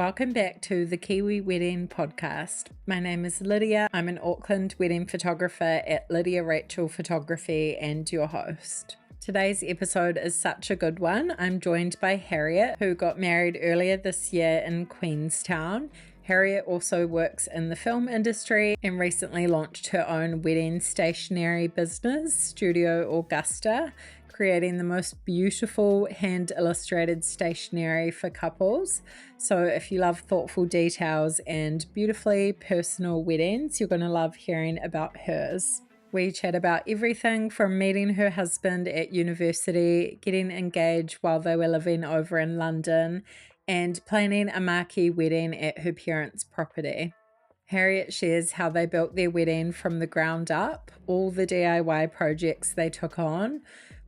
Welcome back to the Kiwi Wedding Podcast. My name is Lydia. I'm an Auckland wedding photographer at Lydia Rachel Photography and your host. Today's episode is such a good one. I'm joined by Harriet, who got married earlier this year in Queenstown. Harriet also works in the film industry and recently launched her own wedding stationery business, Studio Augusta, creating the most beautiful hand-illustrated stationery for couples. So if you love thoughtful details and beautifully personal weddings, you're going to love hearing about hers. We chat about everything from meeting her husband at university, getting engaged while they were living over in London, and planning a marquee wedding at her parents' property. Harriet shares how they built their wedding from the ground up, all the DIY projects they took on,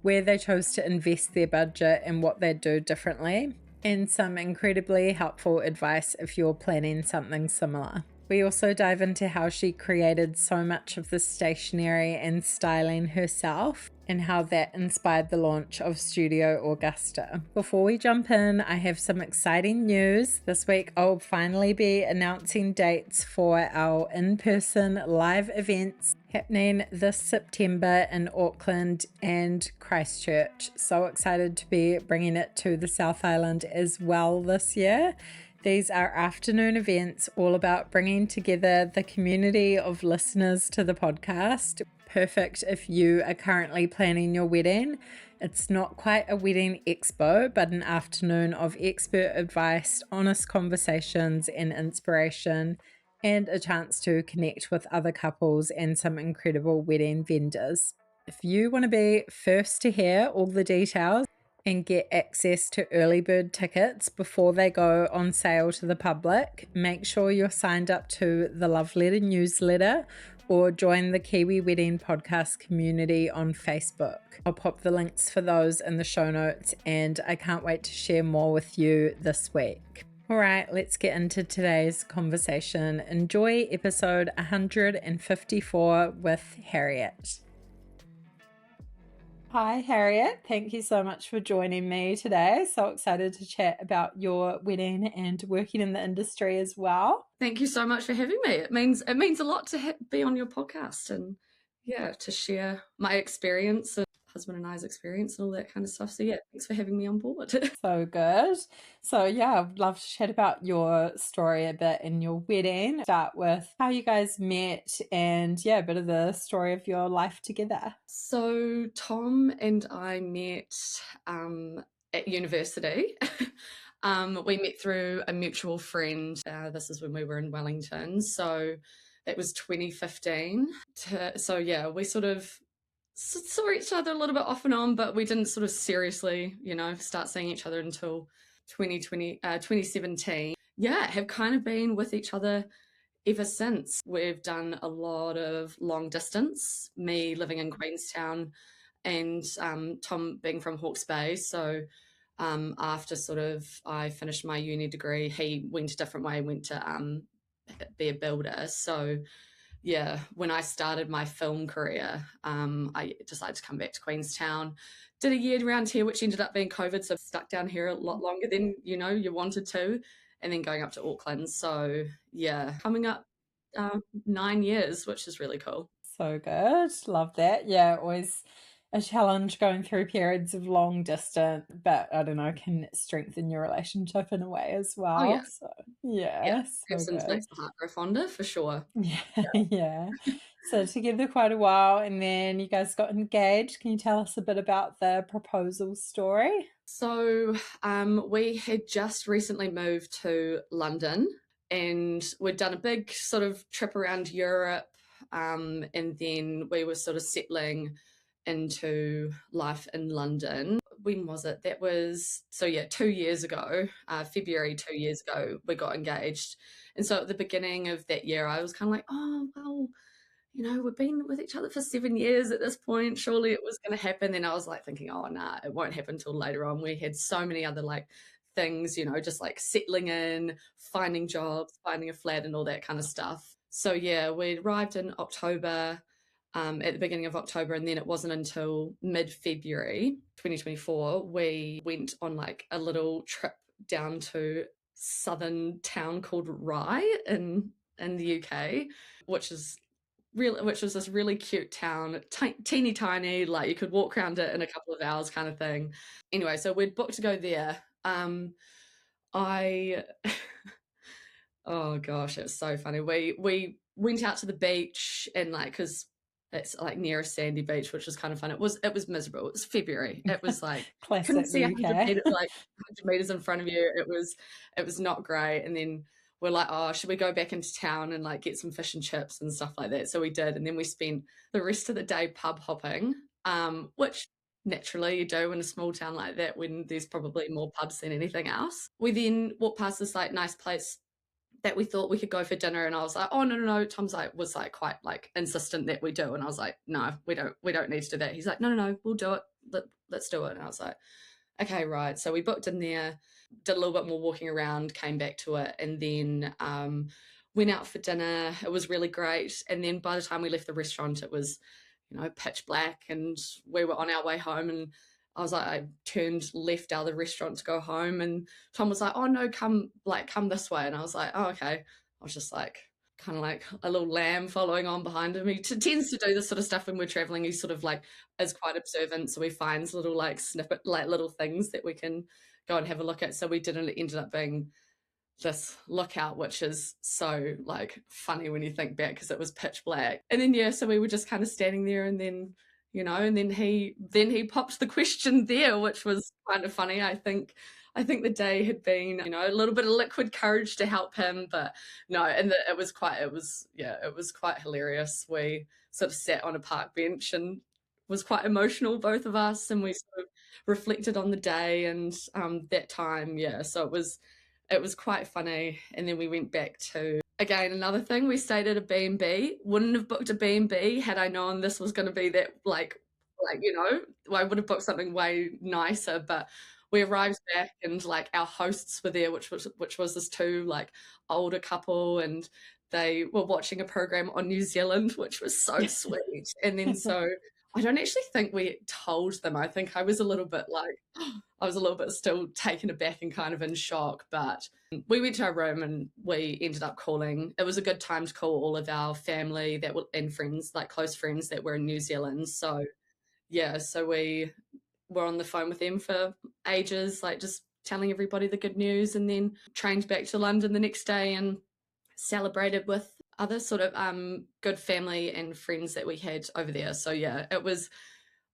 where they chose to invest their budget and what they'd do differently, and some incredibly helpful advice if you're planning something similar. We also dive into how she created so much of the stationery and styling herself and how that inspired the launch of Studio Augusta. Before we jump in, I have some exciting news. This week I'll finally be announcing dates for our in-person live events happening this September in Auckland and Christchurch. So excited to be bringing it to the South Island as well this year. These are afternoon events all about bringing together the community of listeners to the podcast. Perfect if you are currently planning your wedding. It's not quite a wedding expo, but an afternoon of expert advice, honest conversations and inspiration, and a chance to connect with other couples and some incredible wedding vendors. If you want to be first to hear all the details and get access to early bird tickets before they go on sale to the public, make sure you're signed up to the Love Letter newsletter or join the Kiwi Wedding Podcast community on Facebook. I'll pop the links for those in the show notes, and I can't wait to share more with you this week. All right, let's get into today's conversation. Enjoy episode 154 with Harriet. Hi, Harriet. Thank you so much for joining me today. So excited to chat about your wedding and working in the industry as well. Thank you so much for having me. It means a lot to be on your podcast and to share my experience and husband and I's experience and all that kind of stuff. So thanks for having me on board. So good. So I'd love to chat about your story a bit in your wedding. Start with how you guys met and a bit of the story of your life together. So Tom and I met at university. We met through a mutual friend. This is when we were in Wellington. So that was 2015. We sort of saw each other a little bit off and on, but we didn't sort of seriously, start seeing each other until 2017. Have kind of been with each other ever since. We've done a lot of long distance, me living in Queenstown and Tom being from Hawke's Bay. So after I finished my uni degree, he went a different way, went to be a builder. So when I started my film career, I decided to come back to Queenstown, did a year around here, which ended up being COVID, so stuck down here a lot longer than, you wanted to, and then going up to Auckland. So, coming up 9 years, which is really cool. So good. Love that. Always a challenge going through periods of long distance, but I don't know, can strengthen your relationship in a way as well. Oh, yeah. So, Absence makes the heart grow fonder, for sure. Yeah. So together quite a while, and then you guys got engaged. Can you tell us a bit about the proposal story? So we had just recently moved to London, and we'd done a big sort of trip around Europe, and then we were sort of settling into life in London. When was it? That was 2 years ago, February 2 years ago, we got engaged. And so at the beginning of that year, I was kind of like, oh, well, we've been with each other for 7 years at this point. Surely it was going to happen. Then I was like thinking, oh, nah, it won't happen till later on. We had so many other things, just like settling in, finding jobs, finding a flat and all that kind of stuff. So we arrived in October, at the beginning of October, and then it wasn't until mid-February 2024 we went on a little trip down to southern town called Rye in the UK, which is which was this really cute town, teeny tiny, like you could walk around it in a couple of hours kind of thing. Anyway, so we'd booked to go there. I Oh gosh, it was so funny. We went out to the beach and like because it's like near a sandy beach, which was kind of fun. It was miserable. It was February. It was like couldn't Classic see 100 UK. meters, like 100 meters in front of you. It was not great. And then we're like, oh, should we go back into town and like get some fish and chips and stuff like that? So we did, and then we spent the rest of the day pub hopping, which naturally you do in a small town like that when there's probably more pubs than anything else. We then walked past this like nice place that we thought we could go for dinner, and I was like, oh no no no. Tom's like was like quite like insistent that we do, and I was like, no, we don't need to do that. He's like, no no no, we'll do it. Let's do it. And I was like, okay, right. So we booked in there, did a little bit more walking around, came back to it, and then went out for dinner. It was really great. And then by the time we left the restaurant, it was, pitch black, and we were on our way home, and I was like, I turned left out of the restaurant to go home, and Tom was like, oh no, come this way. And I was like, oh, okay. I was just like, kind of like a little lamb following on behind him. He tends to do this sort of stuff when we're traveling. He sort of like is quite observant. So he finds little like little things that we can go and have a look at. So we did, and it ended up being this lookout, which is so like funny when you think back because it was pitch black. And then yeah, so we were just kind of standing there, and then and then he popped the question there, which was kind of funny. I think the day had been a little bit of liquid courage to help him, but no, and it was quite hilarious. We sort of sat on a park bench and was quite emotional, both of us, and we sort of reflected on the day and that time. Yeah, so it was quite funny. And then we went back to, again, another thing, we stayed at a B&B. Wouldn't have booked a B&B had I known this was going to be that, I would have booked something way nicer. But we arrived back, and like our hosts were there, which was this two like older couple, and they were watching a program on New Zealand, which was so sweet. And then so I don't actually think we told them. I think I was a little bit like, I was a little bit still taken aback and kind of in shock. But we went to our room, and we ended up calling. It was a good time to call all of our family and friends, like close friends that were in New Zealand. So yeah, so we were on the phone with them for ages, like just telling everybody the good news, and then trained back to London the next day and celebrated with other sort of good family and friends that we had over there. So yeah,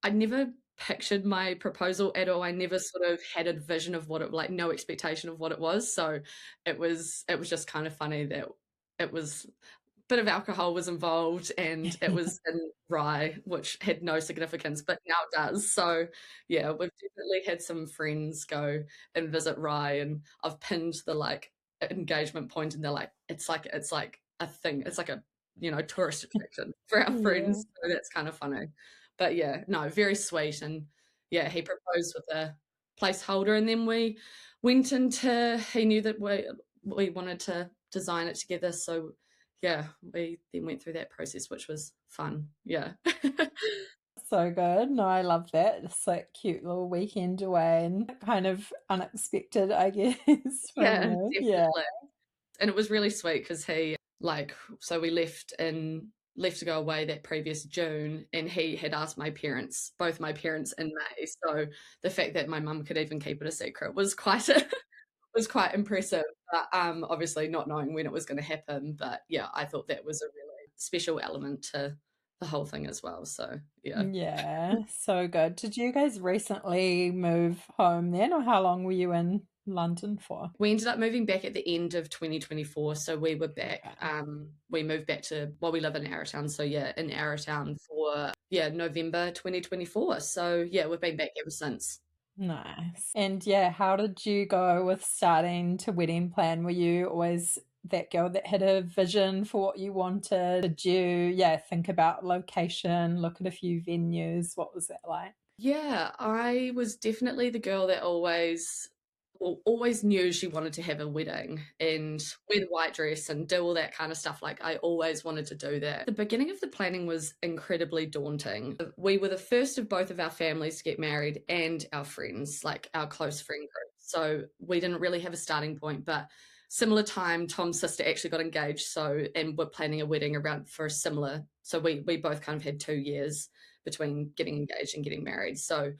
I never pictured my proposal at all. I never sort of had a vision of what it, like no expectation of what it was. So it was just kind of funny that it was bit of alcohol was involved, and it was in Rye, which had no significance, but now it does. So yeah, we've definitely had some friends go and visit Rye, and I've pinned the like engagement point, and they're like, it's like a thing. It's like a tourist attraction for our friends. So that's kind of funny. But yeah, no, very sweet. And yeah, he proposed with a placeholder, and then we went into. He knew that we wanted to design it together, so yeah, we then went through that process, which was fun. Yeah. So good. No, I love that. It's like cute little weekend away and kind of unexpected, I guess. Yeah, you. definitely. Yeah. And it was really sweet because so we left to go away that previous June, and he had asked both my parents in May. So the fact that my mum could even keep it a secret was quite impressive. But obviously not knowing when it was going to happen. But yeah, I thought that was a really special element to the whole thing as well. So yeah. Yeah, so good. Did you guys recently move home then, or how long were you in London for? We ended up moving back at the end of 2024. So we were back, we moved back to, we live in Arrowtown. So yeah, in Arrowtown for, November 2024. So yeah, we've been back ever since. Nice. And yeah, how did you go with starting to wedding plan? Were you always that girl that had a vision for what you wanted? Did you, think about location, look at a few venues? What was that like? Yeah, I was definitely the girl that always knew she wanted to have a wedding and wear the white dress and do all that kind of stuff. Like I always wanted to do that. The beginning of the planning was incredibly daunting. We were the first of both of our families to get married and our friends, like our close friend group. So we didn't really have a starting point, but similar time, Tom's sister actually got engaged. So, and we're planning a wedding around for a similar. So we both kind of had 2 years between getting engaged and getting married. So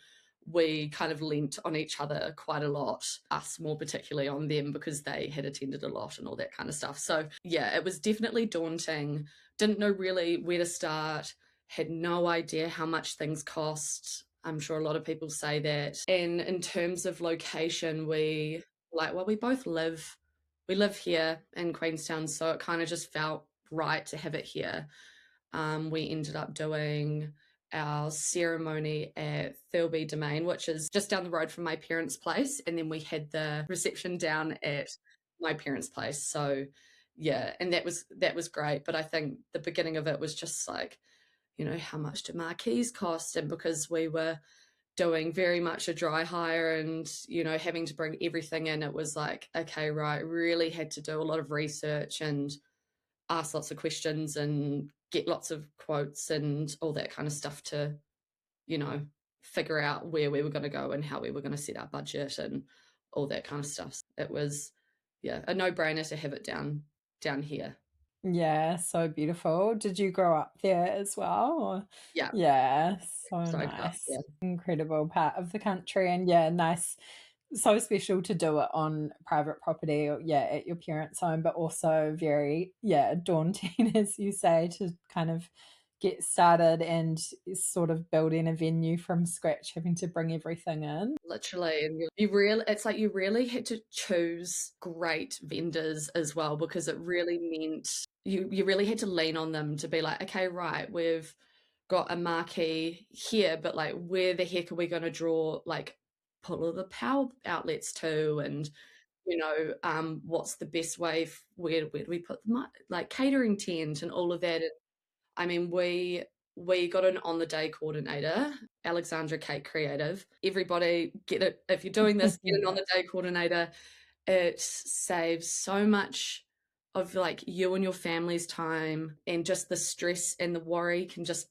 we kind of lent on each other quite a lot, us more particularly on them because they had attended a lot and all that kind of stuff. So yeah, it was definitely daunting. Didn't know really where to start, had no idea how much things cost. I'm sure a lot of people say that. And in terms of location, we both we live here in Queenstown, so it kind of just felt right to have it here. We ended up doing our ceremony at Thirlby Domain, which is just down the road from my parents' place, and then we had the reception down at my parents' place. So yeah, and that was great. But I think the beginning of it was just like, how much do marquees cost? And because we were doing very much a dry hire and, having to bring everything in, it was like, okay, right, really had to do a lot of research and ask lots of questions and get lots of quotes and all that kind of stuff to, you know, figure out where we were going to go and how we were going to set our budget and all that kind of stuff. It was, yeah, a no-brainer to have it down here. Yeah, so beautiful. Did you grow up there as well? Yeah, Yeah, so so up, nice. yeah. Incredible part of the country, and yeah, nice. So special to do it on private property or yeah, at your parents' home, but also very, yeah, daunting, as you say, to kind of get started and sort of building a venue from scratch, having to bring everything in. Literally, and you really, it's like you really had to choose great vendors as well because it really meant you really had to lean on them to be like, okay, right, we've got a marquee here, but like, where the heck are we going to draw like pull all the power outlets to, and what's the best way? Where do we put the like catering tent and all of that? I mean, we got an on the day coordinator, Alexandra Kate Creative. Everybody get it. If you're doing this, get an on the day coordinator. It saves so much of like you and your family's time, and just the stress and the worry can just,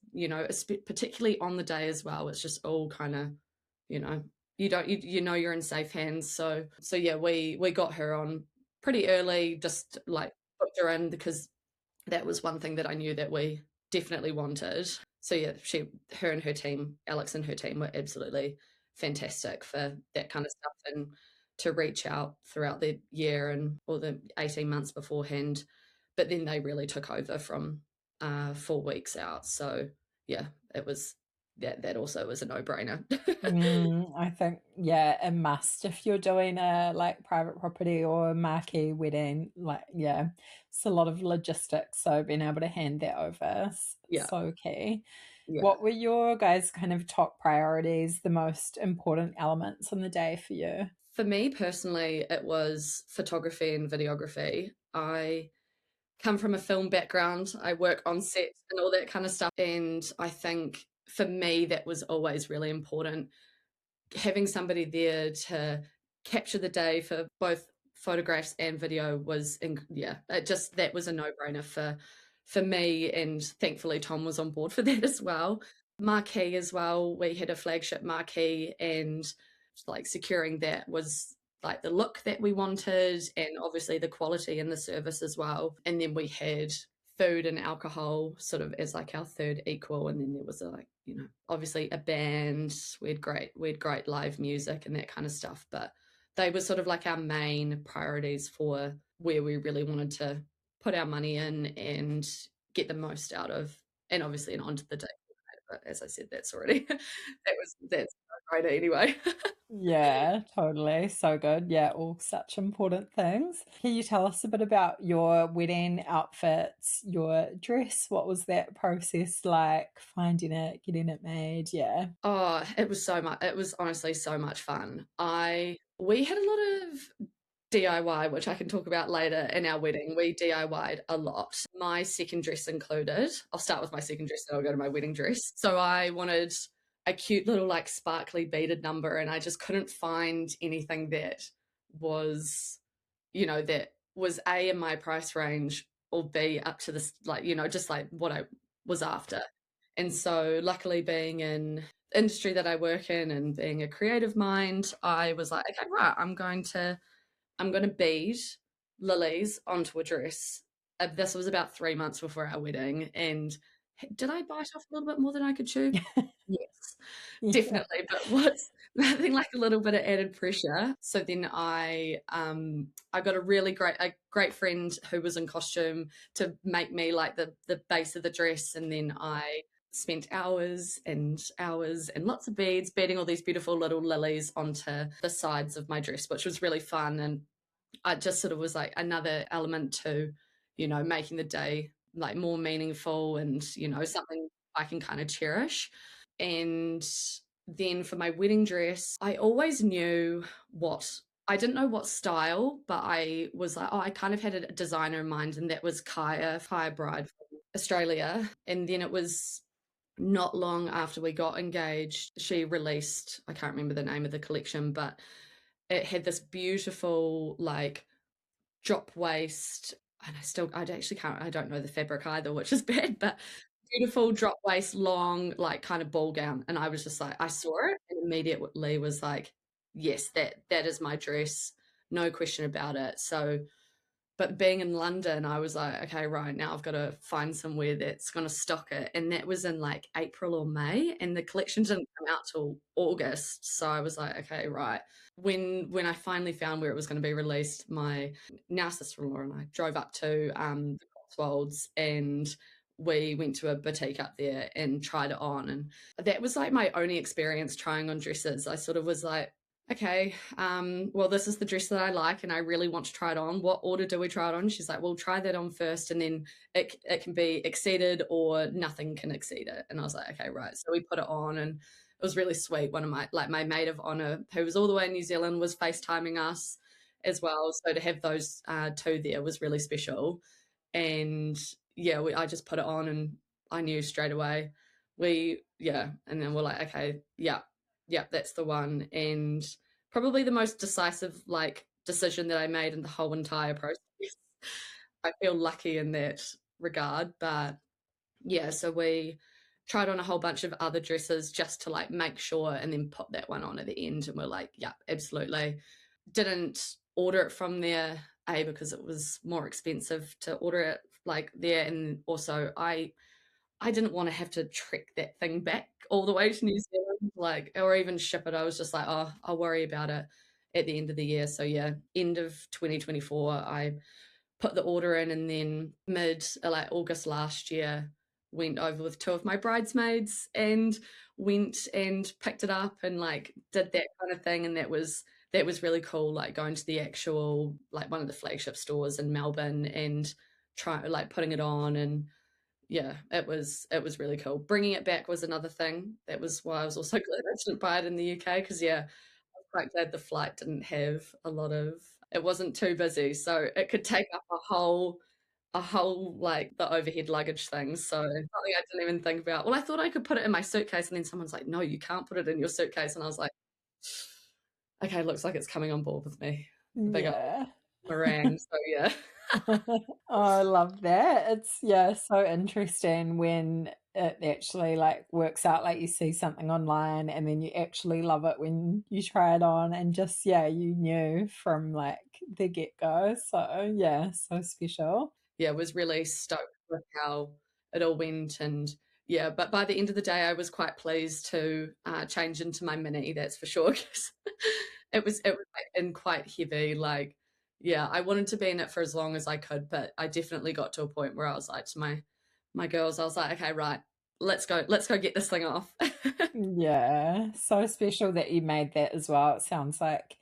particularly on the day as well. It's just all kind of, you know, you're in safe hands. So yeah, we got her on pretty early, just like booked her in because that was one thing that I knew that we definitely wanted. So yeah, her and her team, Alex and her team were absolutely fantastic for that kind of stuff and to reach out throughout the year and or the 18 months beforehand. But then they really took over from 4 weeks out. So yeah, it was that also was a no-brainer. I think, yeah, a must if you're doing a like private property or a marquee wedding. Like, yeah, it's a lot of logistics. So being able to hand that over is Yeah. so key. Yeah. What were your guys' kind of top priorities, the most important elements on the day for you? For me personally, it was photography and videography. I come from a film background. I work on set and all that kind of stuff. And I think for me, that was always really important. Having somebody there to capture the day for both photographs and video was, that was a no-brainer for me. And thankfully, Tom was on board for that as well. Marquee as well. We had a flagship marquee, and like securing that was like the look that we wanted and obviously the quality and the service as well. And then we had food and alcohol sort of as like our third equal, and then there was obviously a band. We had great live music and that kind of stuff, but they were sort of like our main priorities for where we really wanted to put our money in and get the most out of, and obviously and onto the day. But as I said, that's already that's right anyway. Yeah, totally. So good. Yeah, all such important things. Can you tell us a bit about your wedding outfits, your dress? What was that process like? Finding it, getting it made? Yeah. Oh, it was so much. It was honestly so much fun. We had a lot of DIY, which I can talk about later in our wedding. We DIY'd a lot. My second dress included. I'll start with my second dress, then I'll go to my wedding dress. So I wanted a cute little like sparkly beaded number, and I just couldn't find anything that was, that was A in my price range or B up to this, like, just like what I was after. And so luckily being in industry that I work in and being a creative mind, I was like, okay, right, I'm going to bead lilies onto a dress. This was about 3 months before our wedding, and did I bite off a little bit more than I could chew? Yes, Yeah. definitely. But what's nothing like a little bit of added pressure. So then I got a really great friend who was in costume to make me like the base of the dress, and then I spent hours and lots of beads beading all these beautiful little lilies onto the sides of my dress, which was really fun. And I just sort of was like another element to, making the day like more meaningful and, something I can kind of cherish. And then for my wedding dress, I always knew I didn't know what style, but I was like, oh, I kind of had a designer in mind, and that was Kaya Bride from Australia. And then it was not long after we got engaged, she released, I can't remember the name of the collection, but it had this beautiful like drop waist, and I actually can't, I don't know the fabric either, which is bad, but beautiful drop waist, long, like kind of ball gown. And I was just like, I saw it and immediately was like, yes, that is my dress, no question about it. So but being in London, I was like, okay, right, now I've got to find somewhere that's going to stock it. And that was in like April or May, and the collection didn't come out till August. So I was like, okay, right. When I finally found where it was going to be released, my now sister-in-law and I drove up to the Cotswolds, and we went to a boutique up there and tried it on. And that was like my only experience trying on dresses. I sort of was like, okay, well, this is the dress that I like and I really want to try it on. What order do we try it on? She's like, well, try that on first, and then it can be exceeded or nothing can exceed it. And I was like, okay, right. So we put it on, and it was really sweet. One of my maid of honor, who was all the way in New Zealand, was FaceTiming us as well. So to have those two there was really special. And yeah, I just put it on, and I knew straight away. And then we're like, okay, yeah, that's the one. And probably the most decisive like decision that I made in the whole entire process. I feel lucky in that regard. But yeah, so we tried on a whole bunch of other dresses just to like make sure, and then put that one on at the end, and we're like, yeah, absolutely. Didn't order it from there, because it was more expensive to order it like there, and also I didn't want to have to trek that thing back all the way to New Zealand, like, or even ship it. I was just like, oh, I'll worry about it at the end of the year. So yeah, end of 2024, I put the order in, and then like August last year, went over with two of my bridesmaids and went and picked it up and like did that kind of thing. And that was really cool, like going to the actual like one of the flagship stores in Melbourne and try like putting it on. And yeah, it was really cool. Bringing it back was another thing. That was why I was also glad I didn't buy it in the UK, because yeah, I was quite glad the flight didn't have a lot of. It wasn't too busy, so it could take up a whole like the overhead luggage thing. So something I didn't even think about. Well, I thought I could put it in my suitcase, and then someone's like, "No, you can't put it in your suitcase," and I was like, "Okay, looks like it's coming on board with me." The big old Yeah. meringue. So yeah. Oh, I love that. It's yeah, so interesting when it actually like works out, like you see something online and then you actually love it when you try it on, and just yeah, you knew from like the get-go. So yeah, so special. Yeah, was really stoked with how it all went. And yeah, but by the end of the day, I was quite pleased to change into my mini, that's for sure, because it was like, in quite heavy. Like, yeah, I wanted to be in it for as long as I could, but I definitely got to a point where I was like to my girls, I was like, okay, right, let's go get this thing off. Yeah, so special that you made that as well. It sounds like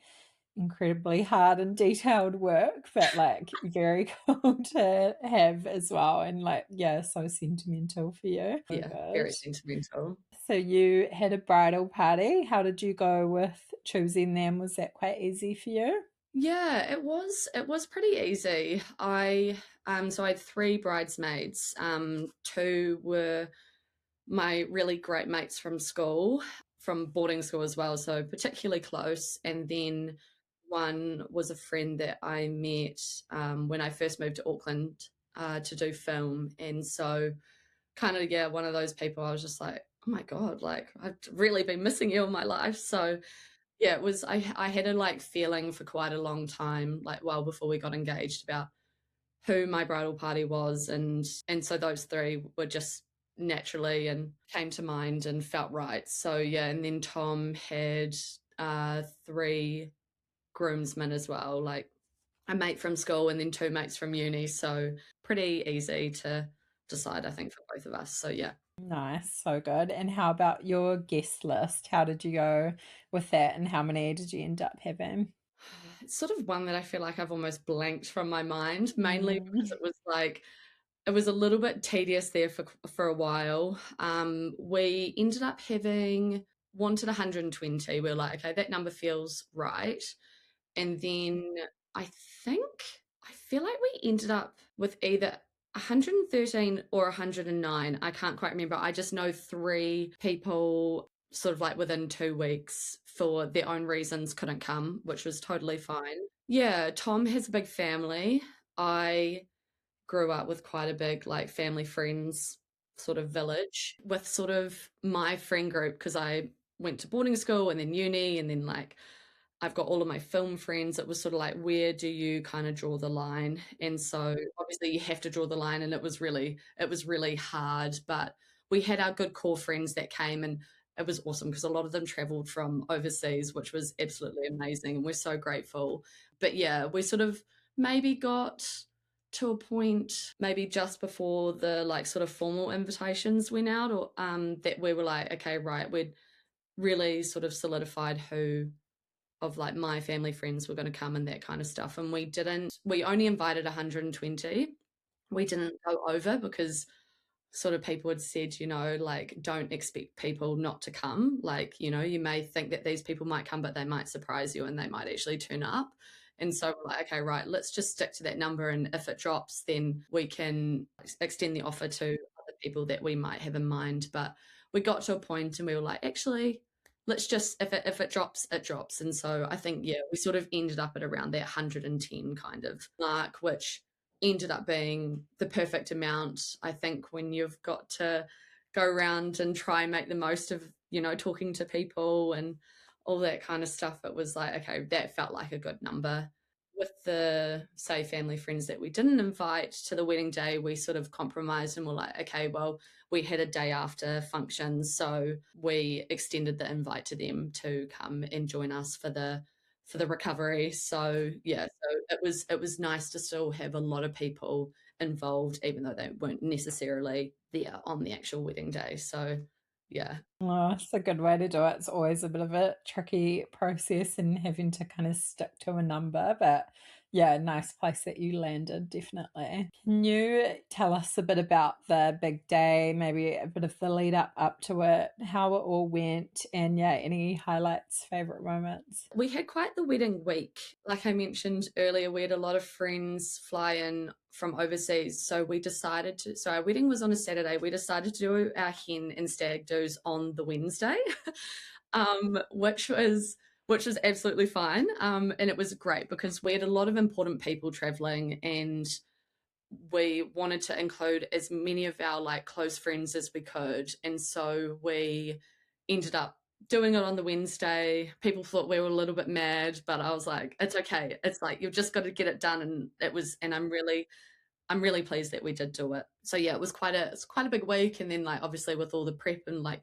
incredibly hard and detailed work, but like very cool to have as well. And like, yeah, so sentimental for you. So Yeah, good. very sentimental. So you had a bridal party. How did you go with choosing them? Was that quite easy for you? Yeah, it was pretty easy. I had three bridesmaids. Two were my really great mates from school, from boarding school as well, so particularly close. And then one was a friend that I met when I first moved to Auckland to do film. And so, kind of, yeah, one of those people I was just like, oh my God, like I've really been missing you in my life. So yeah, it was, I had a like feeling for quite a long time, like well before we got engaged, about who my bridal party was, and so those three were just naturally and came to mind and felt right. So yeah, and then Tom had three groomsmen as well, like a mate from school and then two mates from uni. So pretty easy to decide, I think, for both of us. So yeah. Nice, so good. And how about your guest list? How did you go with that, and how many did you end up having? It's sort of one that I feel like I've almost blanked from my mind, mainly because Mm. it was like it was a little bit tedious there for a while. We ended up having wanted 120. We were like, okay, that number feels right. And then I think I feel like we ended up with either 113 or 109. I can't quite remember. I just know three people sort of like within 2 weeks for their own reasons couldn't come, which was totally fine. Yeah, Tom has a big family. I grew up with quite a big like family friends sort of village with sort of my friend group because I went to boarding school and then uni and then like I've got all of my film friends. It was sort of like, where do you kind of draw the line? And so obviously you have to draw the line, and it was really hard. But we had our good core friends that came, and it was awesome because a lot of them traveled from overseas, which was absolutely amazing. And we're so grateful. But yeah, we sort of maybe got to a point maybe just before the like sort of formal invitations went out, or that we were like, okay, right, we'd really sort of solidified who of like my family friends were going to come and that kind of stuff. And we only invited 120. We didn't go over because sort of people had said, like, don't expect people not to come. Like, you may think that these people might come, but they might surprise you and they might actually turn up. And so we're like, okay, right, let's just stick to that number. And if it drops, then we can extend the offer to other people that we might have in mind. But we got to a point and we were like, actually, let's just, if it drops, it drops. And so I think, yeah, we sort of ended up at around that 110 kind of mark, which ended up being the perfect amount. I think when you've got to go around and try and make the most of, talking to people and all that kind of stuff, it was like, okay, that felt like a good number. With the, say, family friends that we didn't invite to the wedding day, we sort of compromised and were like, okay, well, we had a day after function, so we extended the invite to them to come and join us for the recovery. So yeah, so it was nice to still have a lot of people involved, even though they weren't necessarily there on the actual wedding day. So yeah. Oh, it's a good way to do it. It's always a bit of a tricky process and having to kind of stick to a number, but yeah, nice place that you landed, definitely. Can you tell us a bit about the big day, maybe a bit of the lead up to it, how it all went, and yeah, any highlights, favorite moments? We had quite the wedding week. Like I mentioned earlier, we had a lot of friends fly in from overseas. So our wedding was on a Saturday. We decided to do our hen and stag do's on the Wednesday, which was absolutely fine. And it was great because we had a lot of important people traveling, and we wanted to include as many of our like close friends as we could. And so we ended up doing it on the Wednesday. People thought we were a little bit mad, but I was like, it's okay. It's like you've just got to get it done. And I'm really pleased that we did do it. So yeah, it's quite a big week. And then like obviously with all the prep and like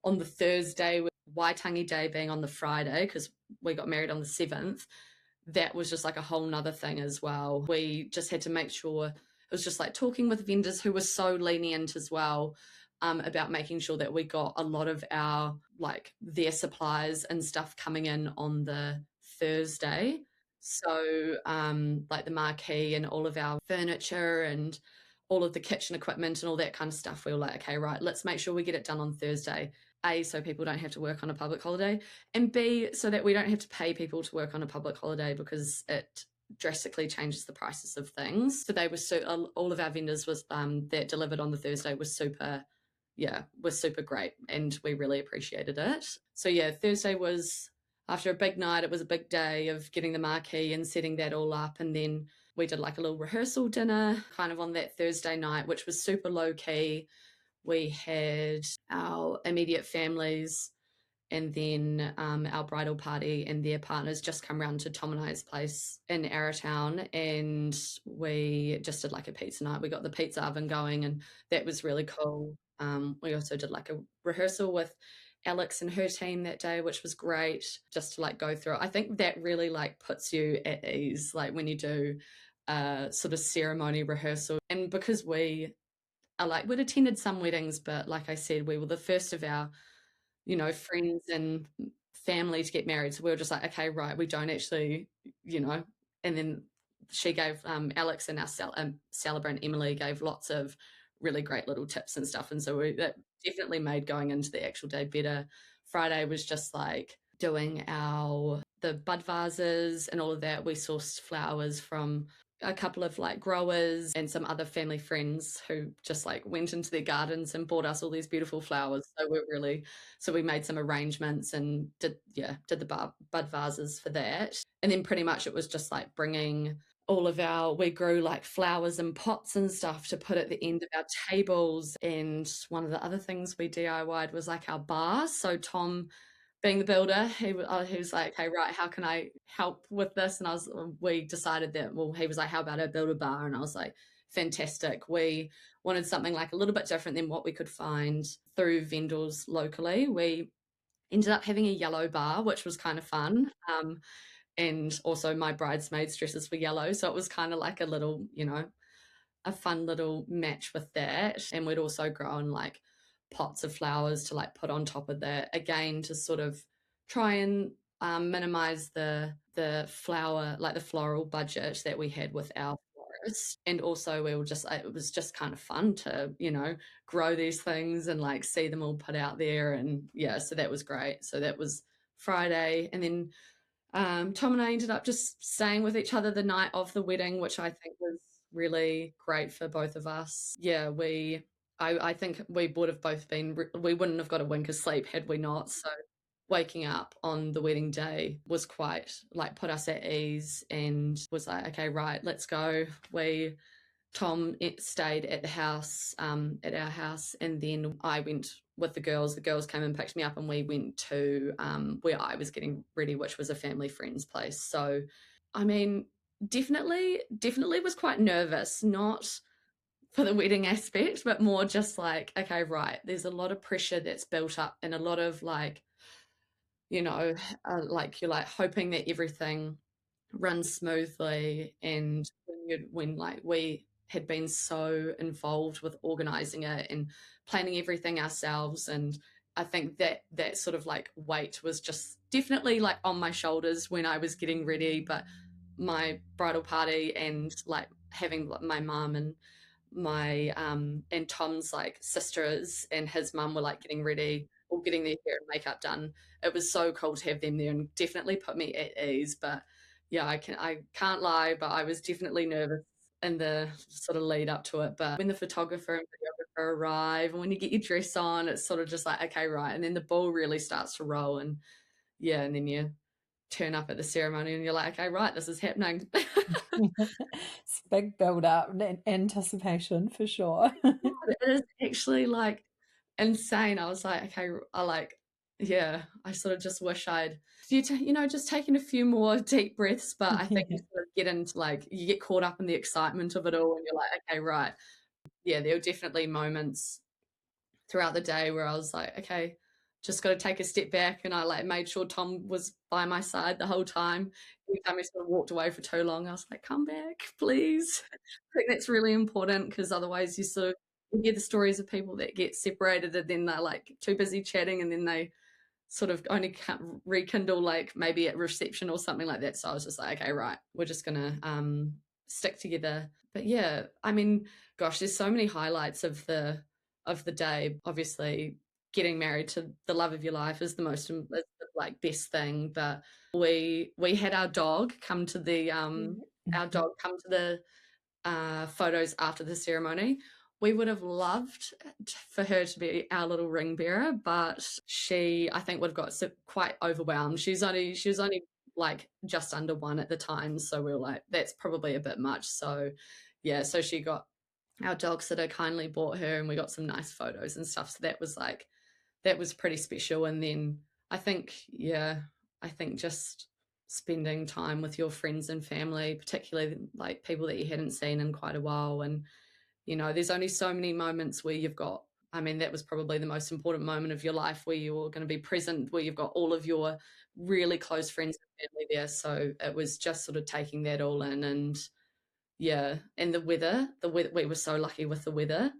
on the Thursday with Waitangi Day being on the Friday, because we got married on the 7th, that was just like a whole nother thing as well. We just had to make sure it was just like talking with vendors who were so lenient as well, about making sure that we got a lot of our like their supplies and stuff coming in on the Thursday. So like the marquee and all of our furniture and all of the kitchen equipment and all that kind of stuff, we were like, okay, right, let's make sure we get it done on Thursday. A, so people don't have to work on a public holiday, and B, so that we don't have to pay people to work on a public holiday because it drastically changes the prices of things. So they were all of our vendors was that delivered on the Thursday was super, yeah, was super great, and we really appreciated it. So yeah, Thursday was after a big night. It was a big day of getting the marquee and setting that all up, and then we did like a little rehearsal dinner kind of on that Thursday night, which was super low key. we had our immediate families and then our bridal party and their partners just come round to Tom and I's place in Arrowtown, and we just did like a pizza night. We got the pizza oven going, and that was really cool. We also did like a rehearsal with Alex and her team that day, which was great, just to like go through it. I think that really like puts you at ease, like when you do a sort of ceremony rehearsal. And because we are like, we'd attended some weddings, but like I said, we were the first of our friends and family to get married. So we were just like, okay, right, we don't actually, and then she gave Alex and our celebrant Emily gave lots of really great little tips and stuff. And so that definitely made going into the actual day better. Friday was just like doing the bud vases and all of that. We sourced flowers from a couple of like growers and some other family friends who just like went into their gardens and bought us all these beautiful flowers. So we made some arrangements and did the bud vases for that. And then pretty much it was just like bringing we grew like flowers and pots and stuff to put at the end of our tables. And one of the other things we DIY'd was like our bar. So Tom, being the builder, he was like, hey, right, how can I help with this? And we decided that, well, he was like, how about I build a bar? And I was like, fantastic. We wanted something like a little bit different than what we could find through vendors locally. We ended up having a yellow bar, which was kind of fun. And also my bridesmaids' dresses were yellow. So it was kind of like a little, a fun little match with that. And we'd also grown like pots of flowers to like put on top of that, again to sort of try and minimize the flower, like the floral budget that we had with our florist. And also it was just kind of fun to grow these things and like see them all put out there. And so that was great. So that was Friday. And then Tom and I ended up just staying with each other the night of the wedding, which I think was really great for both of us. Yeah, I think we would have both we wouldn't have got a wink of sleep had we not. So waking up on the wedding day was quite like put us at ease and was like, okay, right, let's go. Tom stayed at the house, at our house, and then I went with the girls. The girls came and picked me up, and we went to where I was getting ready, which was a family friend's place. So, I mean, definitely was quite nervous, not for the wedding aspect, but more just like, okay, right, there's a lot of pressure that's built up and a lot of like, like you're like hoping that everything runs smoothly. And when like we had been so involved with organizing it and planning everything ourselves, and I think that sort of like weight was just definitely like on my shoulders when I was getting ready. But my bridal party and like having my mum and my and Tom's like sisters and his mum were like getting ready or getting their hair and makeup done. It was so cool to have them there and definitely put me at ease. But yeah, I can't lie, but I was definitely nervous in the sort of lead up to it. But when the photographer and videographer arrive and when you get your dress on, it's sort of just like, okay, right. And then the ball really starts to roll, and and then you turn up at the ceremony and you're like, okay, right, this is happening. It's a big build up and anticipation for sure. It is actually like insane. I was like, okay, I sort of just wish just taken a few more deep breaths. But I think you sort of get into like, you get caught up in the excitement of it all and you're like, okay, right. Yeah, there were definitely moments throughout the day where I was like, okay, just got to take a step back. And I like made sure Tom was by my side the whole time. Every time he sort of walked away for too long, I was like, come back, please. I think that's really important because otherwise you hear the stories of people that get separated and then they're like too busy chatting and then they sort of only can't rekindle like maybe at reception or something like that. So I was just like, okay, right, we're just gonna stick together. But yeah, I mean, gosh, there's so many highlights of the day. Obviously, getting married to the love of your life is is the like best thing. But we had our dog come to the photos after the ceremony. We would have loved for her to be our little ring bearer, but she, I think, would have got quite overwhelmed. She was only like just under 1 at the time, so we were like, that's probably a bit much. So yeah, so she got our dog sitter kindly bought her, and we got some nice photos and stuff. So that was pretty special. And then I think, yeah, I think just spending time with your friends and family, particularly like people that you hadn't seen in quite a while. And, there's only so many moments where you've got, I mean, that was probably the most important moment of your life where you're going to be present, where you've got all of your really close friends and family there. So it was just sort of taking that all in. And yeah, and the weather, we were so lucky with the weather.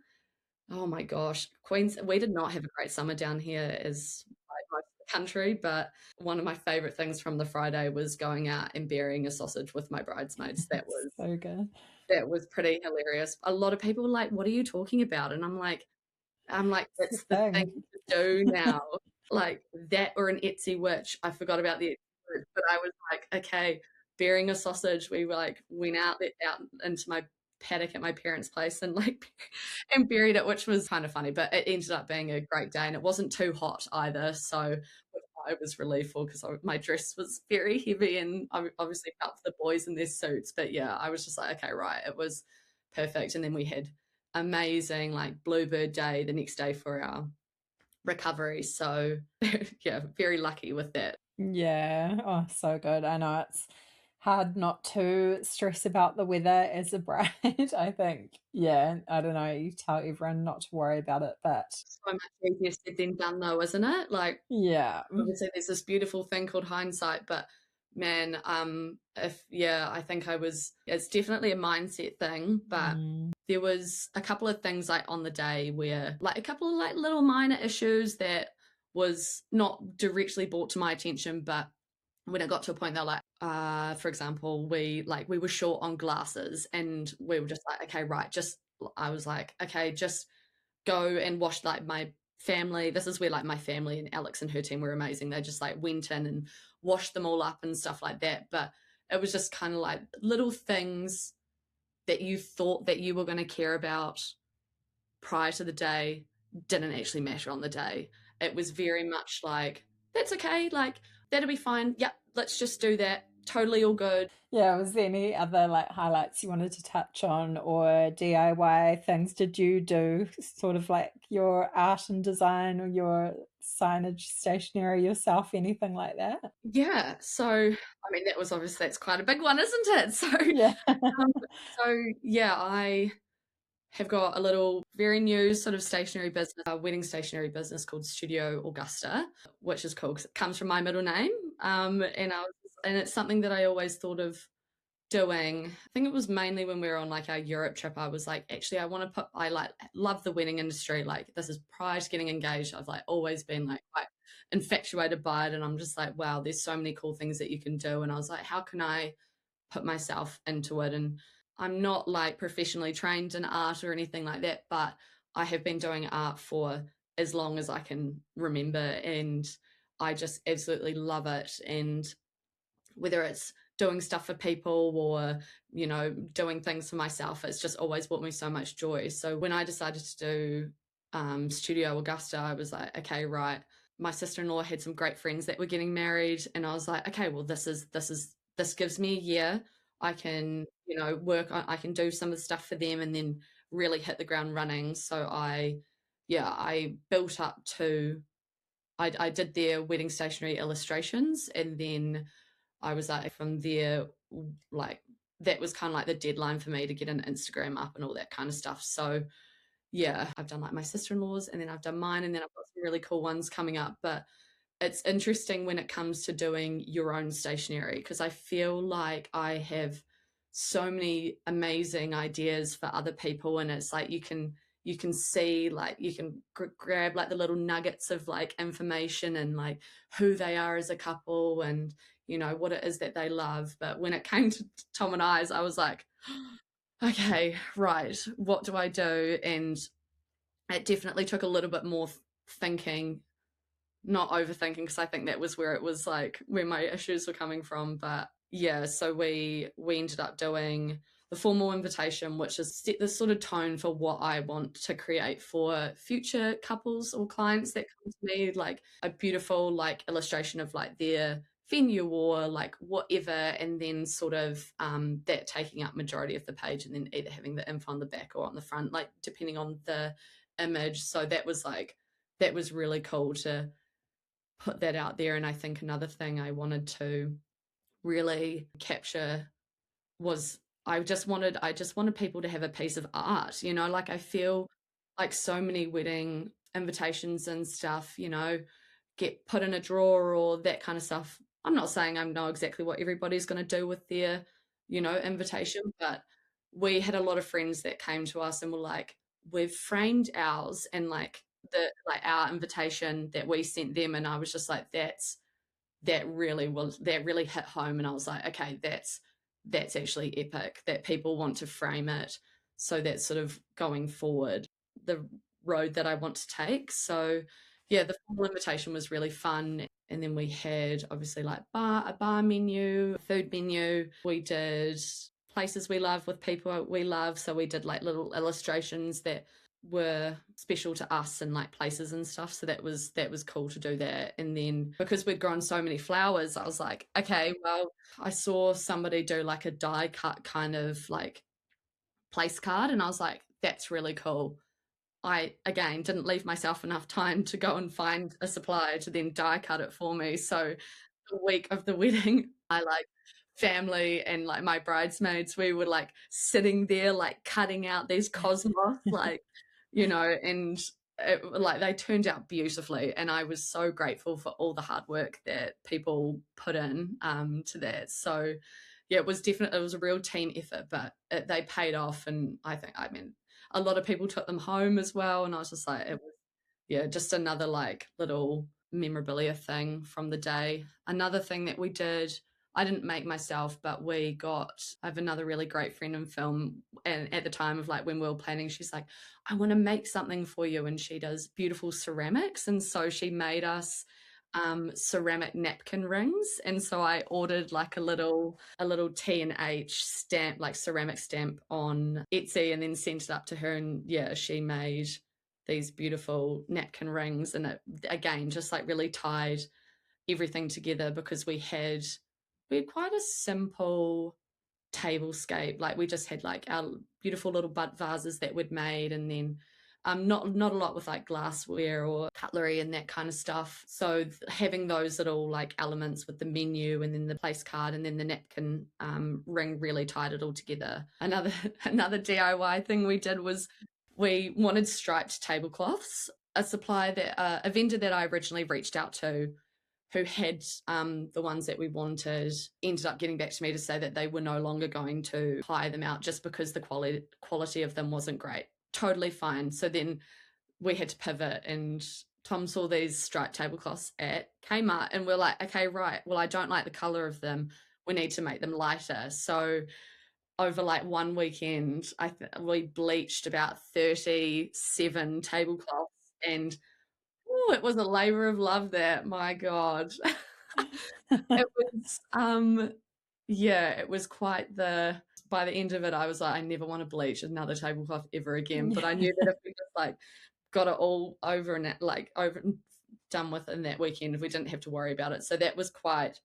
Oh my gosh, we did not have a great summer down here as like most of the country, but one of my favorite things from the Friday was going out and burying a sausage with my bridesmaids. So good. That was pretty hilarious. A lot of people were like, "What are you talking about?" And I'm like, It's the "It's the thing thing. to do now." Like that or an Etsy witch. I forgot about the Etsy witch, but I was like, "Okay, burying a sausage." We were like went out into my paddock at my parents' place and like and buried it, which was kind of funny, but it ended up being a great day and it wasn't too hot either. So I was relieved because my dress was very heavy and I obviously felt for the boys in their suits. But yeah, I was just like, okay, right, it was perfect. And then we had amazing like bluebird day the next day for our recovery. So yeah, very lucky with that. Yeah. Oh, so good. I know it's hard not to stress about the weather as a bride. I think, yeah, I don't know, you tell everyone not to worry about it, but So much easier said than done though, isn't it? Like yeah. obviously there's this beautiful thing called hindsight, but man, if yeah, I think it's definitely a mindset thing, but Mm. there was a couple of things like on the day where like a couple of like little minor issues that was not directly brought to my attention, but when it got to a point they're like, for example, we were short on glasses and we were just like, okay, right, just I was like, okay, just go and wash like my family. This is where like my family and Alex and her team were amazing. They just like went in and washed them all up and stuff like that. But it was just kind of like little things that you thought that you were going to care about prior to the day didn't actually matter on the day. It was very much like, that's okay, like that'll be fine. Yep, let's just do that. Totally all good. Yeah, was there any other like highlights you wanted to touch on or DIY things did you do sort of like your art and design or your signage stationery yourself, anything like that? Yeah. So I mean that's quite a big one, isn't it? So Yeah. um, yeah, I have got a little very new sort of stationery business, a wedding stationery business called Studio Augusta, which is cool because it comes from my middle name. And it's something that I always thought of doing. I think it was mainly when we were on like our Europe trip. I was like, actually, I like love the wedding industry. Like this is prior to getting engaged. I've like always been like quite infatuated by it. And I'm just like, wow, there's so many cool things that you can do. And I was like, how can I put myself into it? And I'm not like professionally trained in art or anything like that, but I have been doing art for as long as I can remember. And I just absolutely love it. And whether it's doing stuff for people or doing things for myself, it's just always brought me so much joy. So when I decided to do Studio Augusta, I was like, okay, right, my sister-in-law had some great friends that were getting married and I was like, okay, well this gives me a year. I can I can do some of the stuff for them and then really hit the ground running. So I built up to I did their wedding stationery illustrations and then I was like, from there, like that was kind of like the deadline for me to get an Instagram up and all that kind of stuff. So yeah, I've done like my sister-in-law's and then I've done mine and then I've got some really cool ones coming up. But it's interesting when it comes to doing your own stationery because I feel like I have so many amazing ideas for other people and it's like you can see like you can grab like the little nuggets of like information and like who they are as a couple and what it is that they love. But when it came to Tom and I was like, okay, right, what do I do? And it definitely took a little bit more thinking, not overthinking, because I think that was where it was like where my issues were coming from. But yeah, so we ended up doing the formal invitation, which is set the sort of tone for what I want to create for future couples or clients that come to me, like a beautiful like illustration of like their venue or like whatever, and then sort of that taking up majority of the page, and then either having the info on the back or on the front, like depending on the image. So that was really cool to put that out there. And I think another thing I wanted to really capture was I just wanted people to have a piece of art, like I feel like so many wedding invitations and stuff, get put in a drawer or that kind of stuff. I'm not saying I know exactly what everybody's going to do with their, invitation, but we had a lot of friends that came to us and were like, we've framed ours, and like our invitation that we sent them, and I was just like, that really hit home, and I was like, okay, that's actually epic that people want to frame it. So that's sort of going forward the road that I want to take. So yeah, the formal invitation was really fun. And then we had obviously like a bar menu, food menu. We did places we love with people we love. So we did like little illustrations that were special to us and like places and stuff. So that was cool to do that. And then because we'd grown so many flowers, I was like, okay, well, I saw somebody do like a die cut kind of like place card, and I was like, that's really cool. I again didn't leave myself enough time to go and find a supplier to then die cut it for me. So the week of the wedding, I like family and like my bridesmaids, we were like sitting there like cutting out these cosmos, like, and like they turned out beautifully, and I was so grateful for all the hard work that people put in to that. So yeah, it was a real team effort, but they paid off, and I mean a lot of people took them home as well, and I was just like, it was, yeah, just another like little memorabilia thing from the day. Another thing that we did, I didn't make myself, but I have another really great friend in film, and at the time of like when we were planning, she's like, I want to make something for you, and she does beautiful ceramics, and so she made us ceramic napkin rings, and so I ordered like a little T&H stamp, like ceramic stamp on Etsy, and then sent it up to her, and yeah, she made these beautiful napkin rings, and it again just like really tied everything together because we had quite a simple tablescape. Like we just had like our beautiful little bud vases that we'd made, and then not a lot with like glassware or cutlery and that kind of stuff. So having those little like elements with the menu and then the place card and then the napkin ring really tied it all together. Another another DIY thing we did was we wanted striped tablecloths. A vendor that I originally reached out to, who had the ones that we wanted, ended up getting back to me to say that they were no longer going to hire them out just because the quality of them wasn't great. Totally fine. So then we had to pivot, and Tom saw these striped tablecloths at Kmart, and we're like, okay, right, well, I don't like the color of them. We need to make them lighter. So over like one weekend, we bleached about 37 tablecloths, and oh, it was a labor of love there. My God. It was, yeah, it was quite by the end of it, I was like, I never want to bleach another tablecloth ever again. But I knew that if we just like got it all over and like over and done with in that weekend, we didn't have to worry about it. So that was quite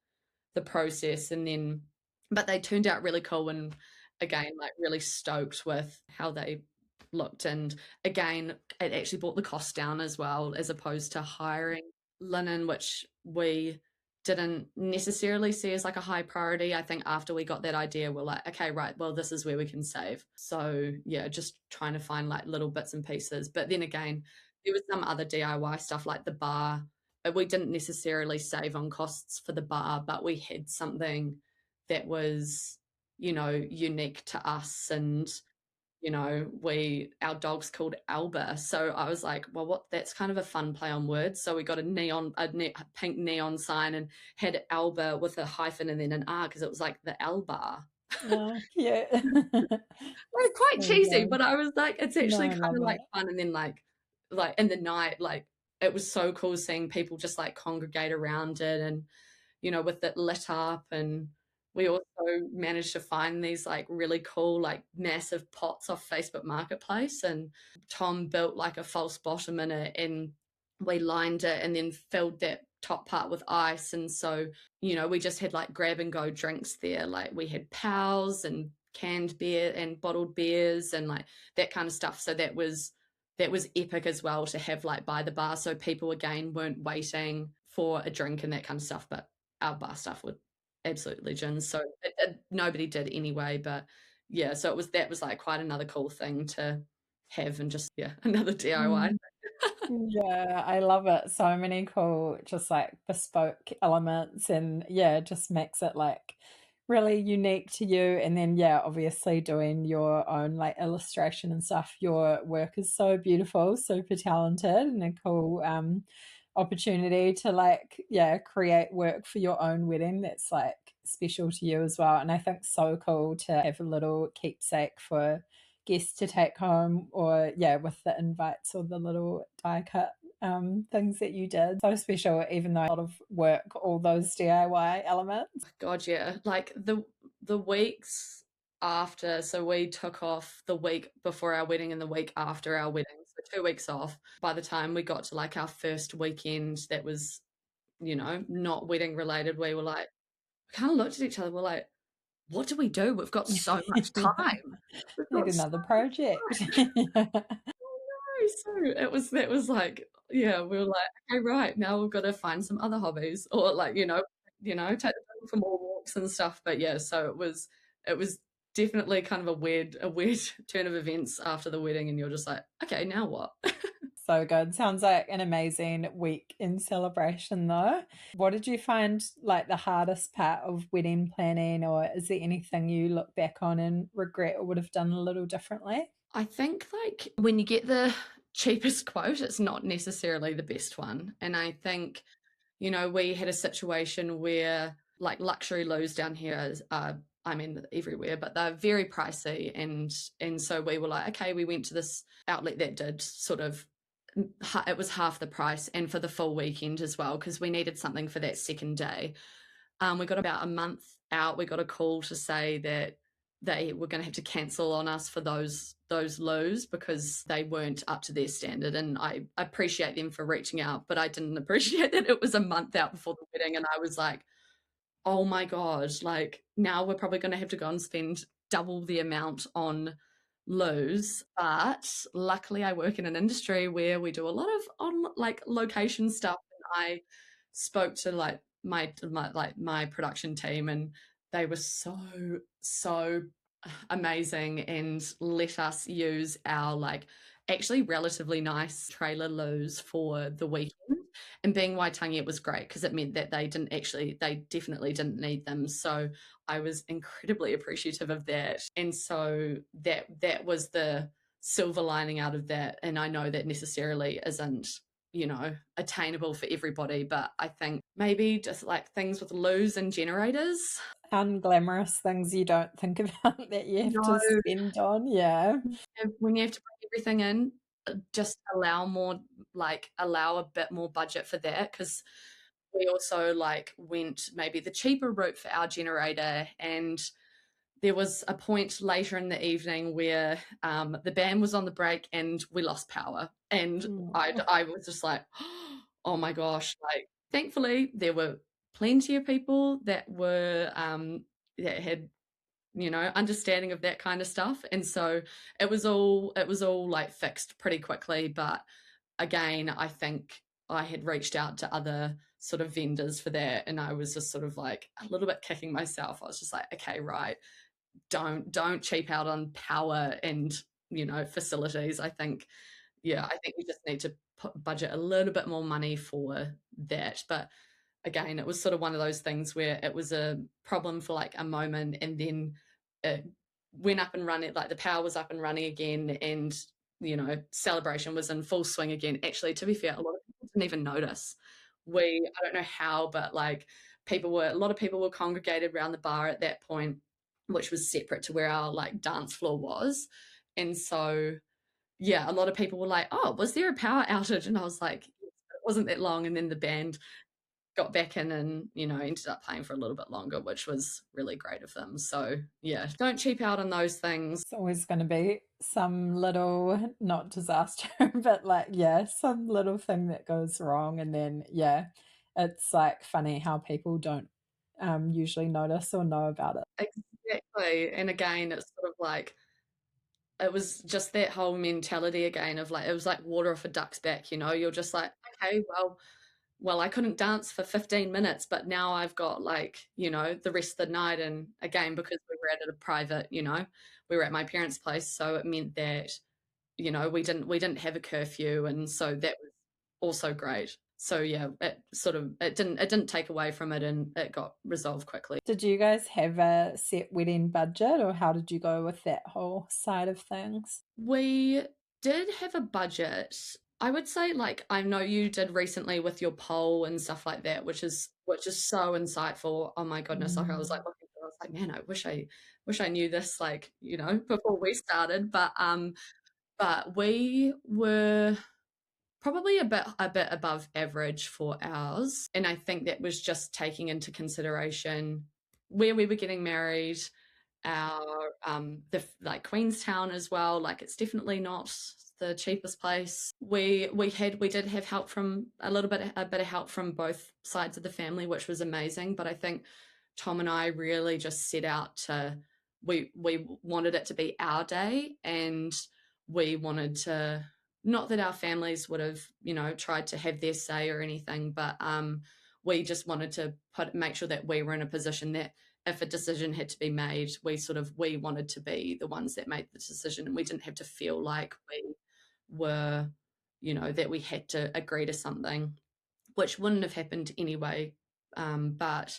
the process. And then, but they turned out really cool, and again, like really stoked with how they looked. And again, it actually brought the cost down as well, as opposed to hiring linen, which we didn't necessarily see as like a high priority. I think after we got that idea, we're like, okay, right, well, this is where we can save. So yeah, just trying to find like little bits and pieces. But then again, there was some other DIY stuff like the bar. We didn't necessarily save on costs for the bar, but we had something that was, unique to us. And our dog's called Alba. So I was like, well, that's kind of a fun play on words. So we got a pink neon sign and had Alba with a hyphen and then an R, because it was like the Alba. Oh, yeah. Like quite So cheesy, good. but I was like, it's No, actually I kind love of like it. fun. And then like in the night, like it was so cool seeing people just like congregate around it, and with it lit up. And we also managed to find these like really cool, like massive pots off Facebook Marketplace. And Tom built like a false bottom in it, and we lined it and then filled that top part with ice. And so, we just had like grab and go drinks there. Like we had pals and canned beer and bottled beers and like that kind of stuff. So that was epic as well to have like by the bar. So people again weren't waiting for a drink and that kind of stuff. But our bar staff were absolute legends. So nobody did anyway. But yeah, so that was like quite another cool thing to have and just, yeah, another DIY. Yeah, I love it. So many cool, just like bespoke elements, and yeah, just makes it like really unique to you. And then, yeah, obviously doing your own like illustration and stuff. Your work is so beautiful, super talented, and a cool opportunity to like, yeah, create work for your own wedding that's like special to you as well. And I think so cool to have a little keepsake for guests to take home, or yeah, with the invites or the little die cut things that you did. So special, even though a lot of work, all those DIY elements. God, yeah. Like the weeks after, so we took off the week before our wedding and the week after our wedding, so 2 weeks off. By the time we got to like our first weekend that was, not wedding related, we were like, we kind of looked at each other, we're like, what do we do? We've got so much time. We've Need got so another much project. time. So that was like, yeah, we were like, okay, right, now we've got to find some other hobbies or like, take the dog for more walks and stuff. But yeah, so it was definitely kind of a weird turn of events after the wedding, and you're just like, okay, now what? So good. Sounds like an amazing week in celebration, though. What did you find like the hardest part of wedding planning, or is there anything you look back on and regret or would have done a little differently? I think like when you get the cheapest quote, it's not necessarily the best one. And I think, we had a situation where like luxury loos down here are, I mean, everywhere, but they're very pricey. And so we were like, okay, we went to this outlet that did sort of, it was half the price and for the full weekend as well, because we needed something for that second day. We got about a month out, we got a call to say that they were going to have to cancel on us for those lows because they weren't up to their standard. And I appreciate them for reaching out, but I didn't appreciate that it was a month out before the wedding. And I was like, oh my God, like now we're probably going to have to go and spend double the amount on lows. But luckily I work in an industry where we do a lot of on like location stuff. And I spoke to like my production team, and they were so amazing and let us use our like actually relatively nice trailer loos for the weekend. And being Waitangi, it was great because it meant that they definitely didn't need them. So I was incredibly appreciative of that. And so that was the silver lining out of that. And I know that necessarily isn't, attainable for everybody, but I think maybe just like things with loos and generators. Unglamorous things you don't think about that you have to No, spend on. Yeah. when you have to bring everything in, just allow a bit more budget for that, because we also like went maybe the cheaper route for our generator. And there was a point later in the evening where the band was on the break and we lost power. And I was just like, oh my gosh, like thankfully there were plenty of people that were that had understanding of that kind of stuff. And so it was all like fixed pretty quickly. But again, I think I had reached out to other sort of vendors for that, and I was just sort of like a little bit kicking myself. I was just like, okay, right, don't cheap out on power and facilities. I think we just need to budget a little bit more money for that. But again, it was sort of one of those things where it was a problem for like a moment, and then it went up and running, like the power was up and running again, and celebration was in full swing again. Actually, to be fair, a lot of people didn't even notice. I don't know how, but like a lot of people were congregated around the bar at that point, which was separate to where our like dance floor was. And so yeah, a lot of people were like, oh, was there a power outage? And I was like, yes, but it wasn't that long. And then the band got back in and ended up playing for a little bit longer, which was really great of them. So yeah, don't cheap out on those things. It's always going to be some little, not disaster, but like, yeah, some little thing that goes wrong. And then, yeah, it's like funny how people don't usually notice or know about it. Exactly. And again, it's sort of like it was just that whole mentality again of like it was like water off a duck's back, you know. You're just like, okay, well, I couldn't dance for 15 minutes, but now I've got like, you know, the rest of the night. And again, because we were at a private, you know, we were at my parents' place, so it meant that, you know, we didn't have a curfew, and so that was also great. So yeah, it didn't take away from it, and it got resolved quickly. Did you guys have a set wedding budget, or how did you go with that whole side of things? We did have a budget. I would say, like, I know you did recently with your poll and stuff like that, which is so insightful. Oh my goodness. Like I was like Mm. looking through, I was like, man, I wish I knew this, like, you know, before we started. But we were probably a bit above average for ours. And I think that was just taking into consideration where we were getting married, our the like Queenstown as well. Like it's definitely not the cheapest place. We did have help from a bit of help from both sides of the family, which was amazing. But I think Tom and I really just set out to we wanted it to be our day, and we wanted to, not that our families would have, you know, tried to have their say or anything, but we just wanted to make sure that we were in a position that if a decision had to be made, we wanted to be the ones that made the decision, and we didn't have to feel like we were, you know, that we had to agree to something, which wouldn't have happened anyway. But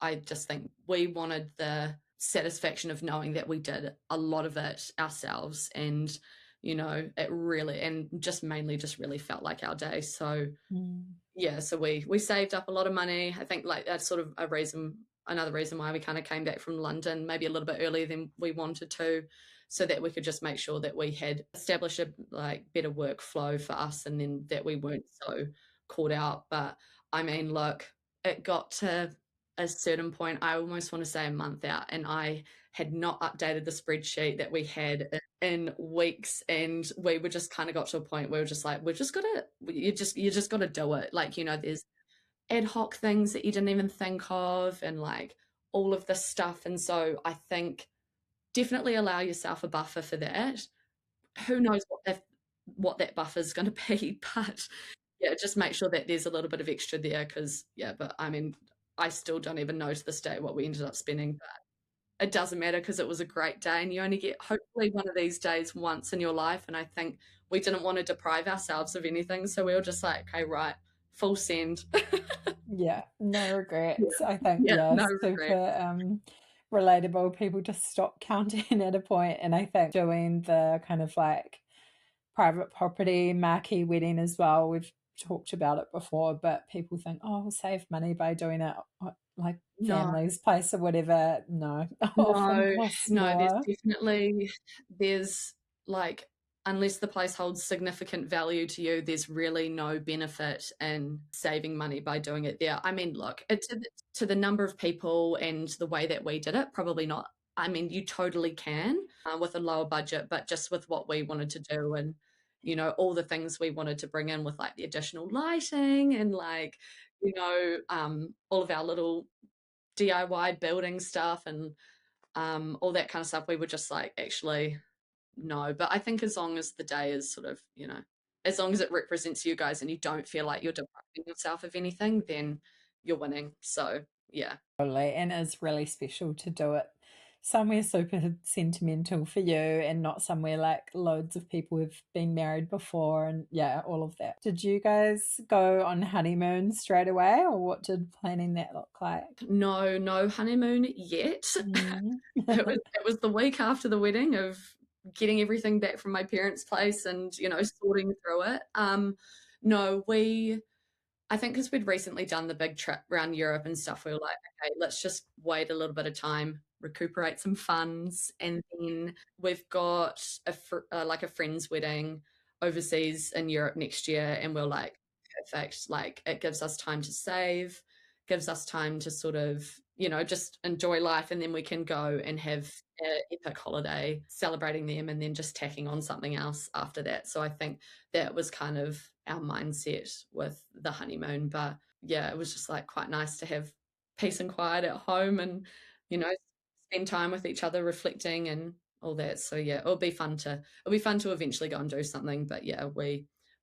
I just think we wanted the satisfaction of knowing that we did a lot of it ourselves, and you know, it really, and just mainly just really felt like our day. So Mm. yeah, so we saved up a lot of money. I think like that's sort of another reason why we kind of came back from London maybe a little bit earlier than we wanted to, so that we could just make sure that we had established a like better workflow for us, and then that we weren't so caught out. But I mean, look, it got to a certain point, I almost want to say a month out, and I had not updated the spreadsheet that we had in weeks, and we were just kind of got to a point where we were just like, we're just gotta you just gotta do it. Like, you know, there's ad hoc things that you didn't even think of, and like all of this stuff. And so I think definitely allow yourself a buffer for that. Who knows what that buffer is going to be, but yeah, just make sure that there's a little bit of extra there, because yeah, but I mean, I still don't even know to this day what we ended up spending, it doesn't matter because it was a great day, and you only get hopefully one of these days once in your life. And I think we didn't want to deprive ourselves of anything, so we were just like, okay, right, full send. Yeah, no Yeah, regrets. I think, yeah, yeah, no regret. super relatable. People just stop counting at a point, and I think doing the kind of like private property marquee wedding as well. We've talked about it before, but people think, oh, we'll save money by doing it like No, family's place or whatever. No, often no, costs no, more. there's like, unless the place holds significant value to you, there's really no benefit in saving money by doing it there. I mean, look, to the number of people and the way that we did it, probably not. I mean, you totally can with a lower budget, but just with what we wanted to do, and you know, all the things we wanted to bring in with like the additional lighting, and like, you know, all of our little DIY building stuff, and all that kind of stuff, we were just like, actually, no. But I think as long as the day is sort of, you know, as long as it represents you guys and you don't feel like you're depriving yourself of anything, then you're winning. So yeah. Totally, and it's really special to do it somewhere super sentimental for you and not somewhere like loads of people have been married before and yeah, all of that. Did you guys go on honeymoon straight away or what did planning that look like? No, no honeymoon yet. Mm. It was the week after the wedding of getting everything back from my parents' place, and you know, sorting through it. No, I think because we'd recently done the big trip around Europe and stuff, we were like, okay, let's just wait a little bit of time, recuperate some funds, and then we've got like a friend's wedding overseas in Europe next year, and we're like, perfect. Like it gives us time to save, gives us time to sort of, you know, just enjoy life, and then we can go and have an epic holiday celebrating them, and then just tacking on something else after that. So I think that was kind of our mindset with the honeymoon. But yeah, it was just like quite nice to have peace and quiet at home and, you know, spend time with each other reflecting and all that. So yeah, it'll be fun to eventually go and do something. But yeah,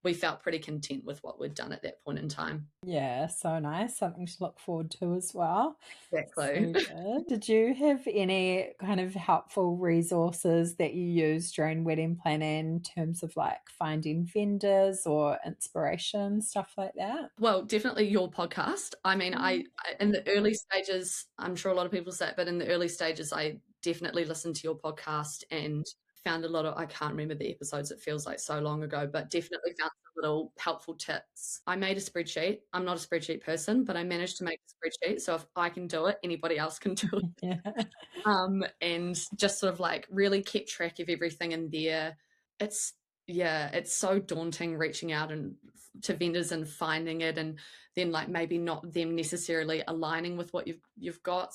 we felt pretty content with what we'd done at that point in time. Yeah, so nice. Something to look forward to as well. Exactly. So good. Did you have any kind of helpful resources that you used during wedding planning in terms of like finding vendors or inspiration, stuff like that? Well, definitely your podcast. I mean, Mm. in the early stages, I'm sure a lot of people say it, but in the early stages, I definitely listened to your podcast and found a lot of, I can't remember the episodes, it feels like so long ago, but definitely found some little helpful tips. I made a spreadsheet. I'm not a spreadsheet person, but I managed to make a spreadsheet. So if I can do it, anybody else can do it. Yeah. And just sort of like really kept track of everything in there. It's yeah, it's so daunting reaching out and to vendors and finding it, and then like maybe not them necessarily aligning with what you've got,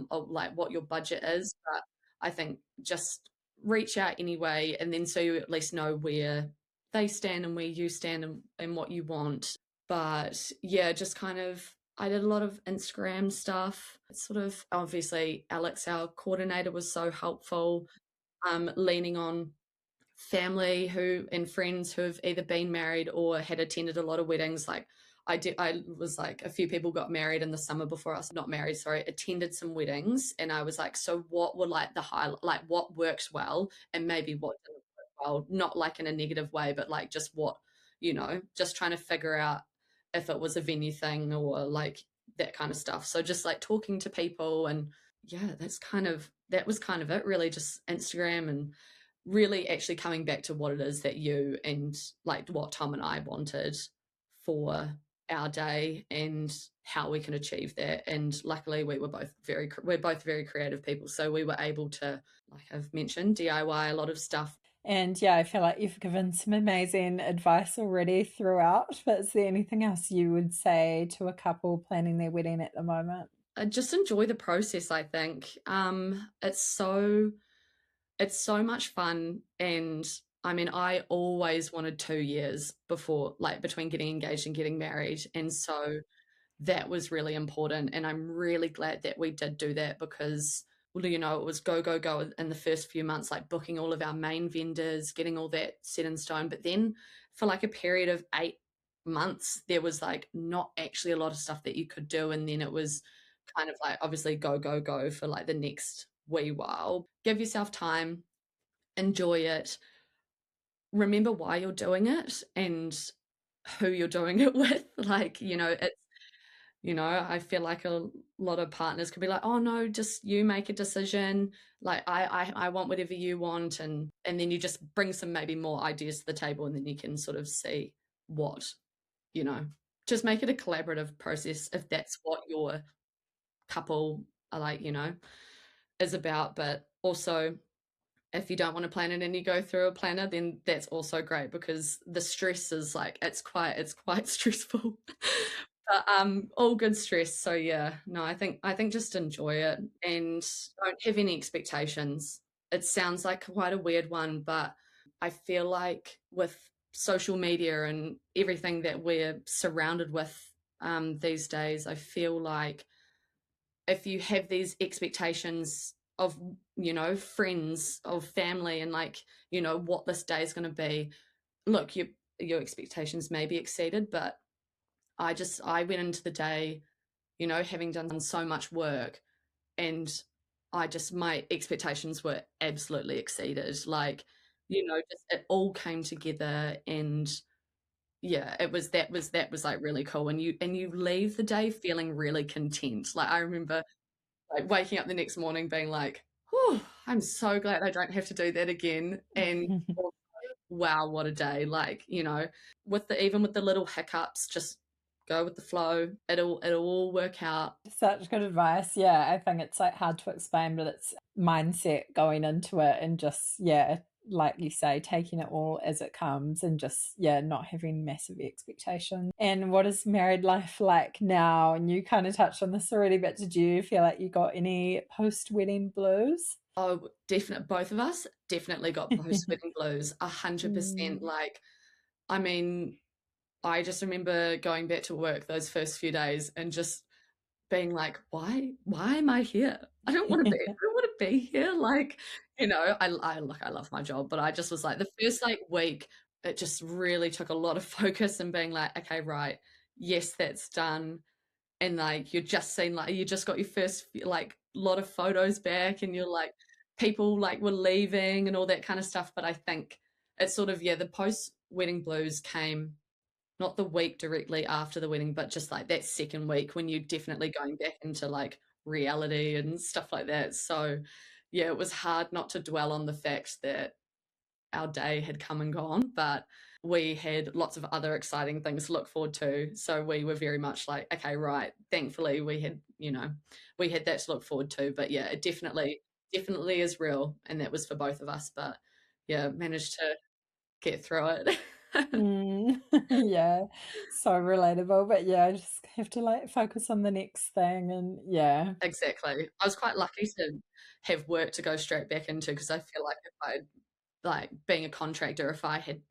or like what your budget is. But I think just reach out anyway, and then so you at least know where they stand and where you stand and what you want. But yeah, just kind of I did a lot of Instagram stuff. It's sort of obviously Alex, our coordinator, was so helpful, leaning on family who and friends who have either been married or had attended a lot of weddings. Like I was like a few people got married in the summer before us, not married, sorry, attended some weddings, and I was like, so what were like the high, like what works well and maybe what didn't work well, not like in a negative way, but like just what, just trying to figure out if it was a venue thing or like that kind of stuff. So just like talking to people and yeah, that was kind of it really, just Instagram and really actually coming back to what it is that you and like what Tom and I wanted for our day and how we can achieve that. And luckily we're both very creative people, so we were able to, like I've mentioned, DIY a lot of stuff. And yeah, I feel like you've given some amazing advice already throughout. But is there anything else you would say to a couple planning their wedding at the moment? Just enjoy the process, I think. It's so much fun. And I mean, I always wanted 2 years before, like between getting engaged and getting married. And so that was really important. And I'm really glad that we did do that because, well, it was go, go, go in the first few months, like booking all of our main vendors, getting all that set in stone. But then for like a period of 8 months, there was like not actually a lot of stuff that you could do. And then it was kind of like obviously go, go, go for like the next wee while. Give yourself time, enjoy it, remember why you're doing it and who you're doing it with. Like, I feel like a lot of partners could be like, oh no, just you make a decision. Like I want whatever you want, and then you just bring some maybe more ideas to the table, and then you can sort of see what, you know, just make it a collaborative process if that's what your couple are like, is about. But also if you don't want to plan it and you go through a planner, then that's also great because the stress is like it's quite stressful. But all good stress. So yeah, no, I think just enjoy it and don't have any expectations. It sounds like quite a weird one, but I feel like with social media and everything that we're surrounded with these days, I feel like if you have these expectations of friends, of family, and like what this day is going to be, look, your expectations may be exceeded, but I went into the day having done so much work, and my expectations were absolutely exceeded. Like just it all came together, and yeah, that was like really cool, and you leave the day feeling really content. Like I remember like waking up the next morning being like, "Whew, I'm so glad I don't have to do that again." And wow, what a day. Like, even with the little hiccups, just go with the flow. It'll all work out. Such good advice. Yeah, I think it's like hard to explain, but it's mindset going into it and just, yeah, like you say, taking it all as it comes and just, yeah, not having massive expectations. And what is married life like now? And you kind of touched on this already, but did you feel like you got any post-wedding blues? Oh, definite. Both of us definitely got post wedding blues, 100%. Mm. Like, I mean, I just remember going back to work those first few days and just being like, why am I here? I don't want to be here. Like, I love my job, but I just was like the first like week, it just really took a lot of focus and being like, okay, right, yes, that's done. And like you're just seeing like you just got your first like lot of photos back and you're like people like were leaving and all that kind of stuff. But I think it's sort of, yeah, the post wedding blues came not the week directly after the wedding, but just like that second week when you're definitely going back into like reality and stuff like that. So, yeah, it was hard not to dwell on the fact that our day had come and gone, but we had lots of other exciting things to look forward to. So we were very much like, okay, right. Thankfully, we had that to look forward to. But yeah, it definitely is real, and that was for both of us. But yeah, managed to get through it. Mm, yeah, so relatable. But yeah, I just have to like focus on the next thing. And yeah. Exactly. I was quite lucky to have work to go straight back into because I feel like if I like being a contractor, if I had,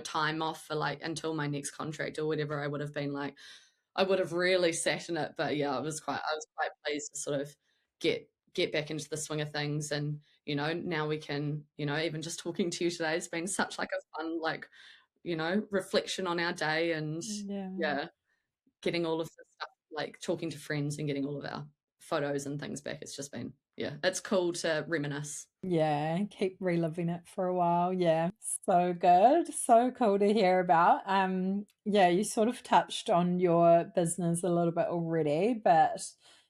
time off for like until my next contract or whatever, I would have been like, I would have really sat in it. But yeah, I was quite pleased to sort of get back into the swing of things. And, now we can, even just talking to you today has been such like a fun, like, reflection on our day and Yeah. yeah, getting all of the stuff, like talking to friends and getting all of our photos and things back. It's just been, yeah, it's cool to reminisce. Yeah, keep reliving it for a while. Yeah, so good. So cool to hear about. Yeah, you sort of touched on your business a little bit already, but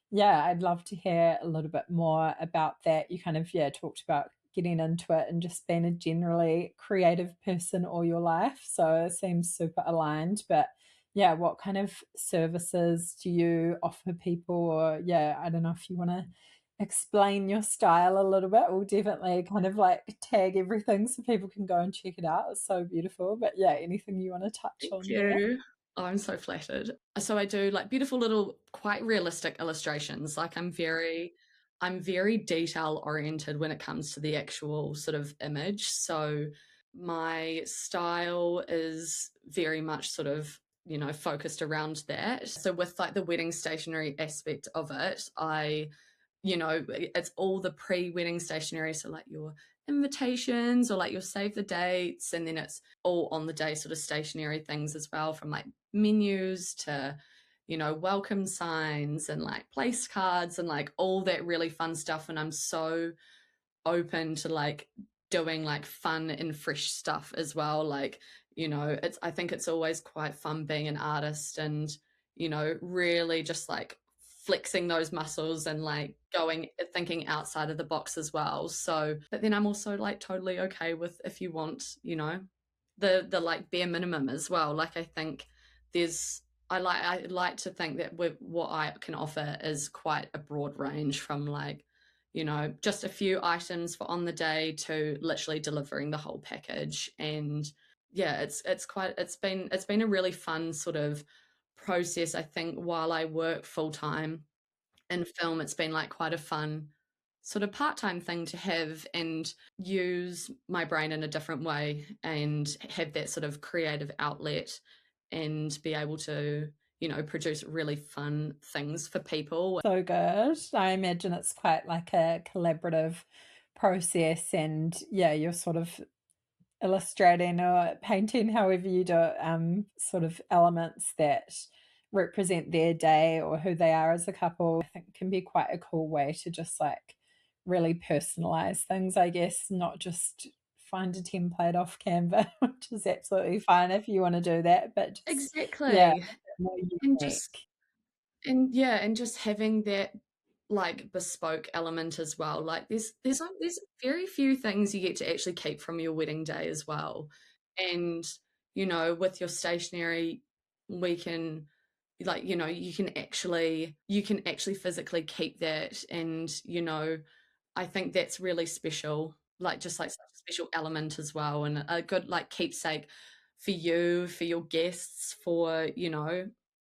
yeah, I'd love to hear a little bit more about that. You kind of, yeah, talked about getting into it and just being a generally creative person all your life. So it seems super aligned. But yeah, what kind of services do you offer people? Or yeah, I don't know if you want to explain your style a little bit. We'll definitely kind of like tag everything so people can go and check it out. It's so beautiful. But yeah, anything you want to touch Thank on there? you. Oh, I'm so flattered. So I do like beautiful little, quite realistic illustrations. Like I'm very detail oriented when it comes to the actual sort of image. So my style is very much sort of, focused around that. So with like the wedding stationery aspect of it, it's all the pre-wedding stationery. So like your invitations or like your save the dates, and then it's all on the day sort of stationery things as well, from like menus to welcome signs and like place cards and like all that really fun stuff. And I'm so open to like doing like fun and fresh stuff as well. Like, I think it's always quite fun being an artist and, really just like flexing those muscles and like thinking outside of the box as well. So, but then I'm also like totally okay with if you want, the like bare minimum as well. Like I think there's I like to think that with what I can offer is quite a broad range from like just a few items for on the day to literally delivering the whole package. And yeah, it's been a really fun sort of process. I think while I work full time in film, it's been like quite a fun sort of part-time thing to have and use my brain in a different way and have that sort of creative outlet and be able to produce really fun things for people. So good. I imagine it's quite like a collaborative process. And yeah, you're sort of illustrating or painting, however you do it, sort of elements that represent their day or who they are as a couple. I think can be quite a cool way to just like really personalize things, I guess, not just find a template off Canva, which is absolutely fine if you want to do that, but just, yeah, Exactly. more And just unique. and yeah, and just having that like bespoke element as well. Like there's very few things you get to actually keep from your wedding day as well. And with your stationery, we can like you can actually physically keep that. And I think that's really special, like just like such a special element as well, and a good like keepsake for you, for your guests, for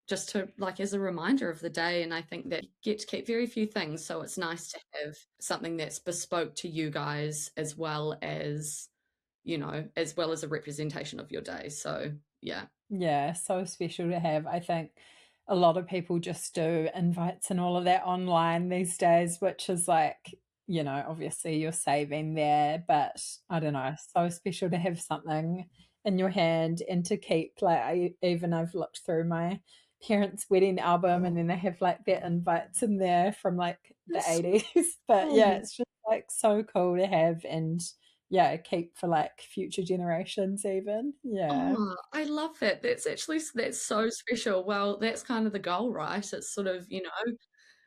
just to like as a reminder of the day. And I think that you get to keep very few things, so it's nice to have something that's bespoke to you guys as well as a representation of your day. So yeah. Yeah, so special to have. I think a lot of people just do invites and all of that online these days, which is like, obviously you're saving there, but I don't know, so special to have something in your hand and to keep. Like, I've looked through my parents' wedding album and then they have like their invites in there from like the That's 80s. But yeah, cool. it's just like so cool to have and yeah, keep for like future generations even. Yeah. Oh, I love that. That's so special. Well, that's kind of the goal, right? It's sort of,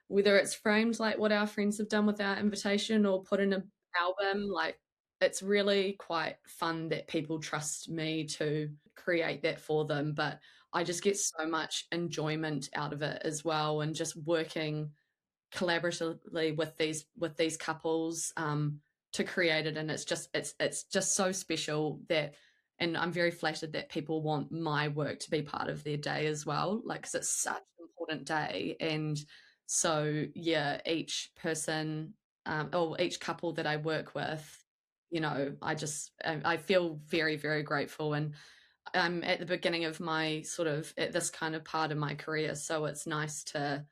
whether it's framed like what our friends have done with our invitation or put in an album, like it's really quite fun that people trust me to create that for them. But I just get so much enjoyment out of it as well, and just working collaboratively with these couples to create it, and it's just so special that, and I'm very flattered that people want my work to be part of their day as well, like because it's such an important day. And so yeah, each person or each couple that I work with, I feel very, very grateful. And I'm at the beginning of my sort of at this kind of part of my career, so it's nice to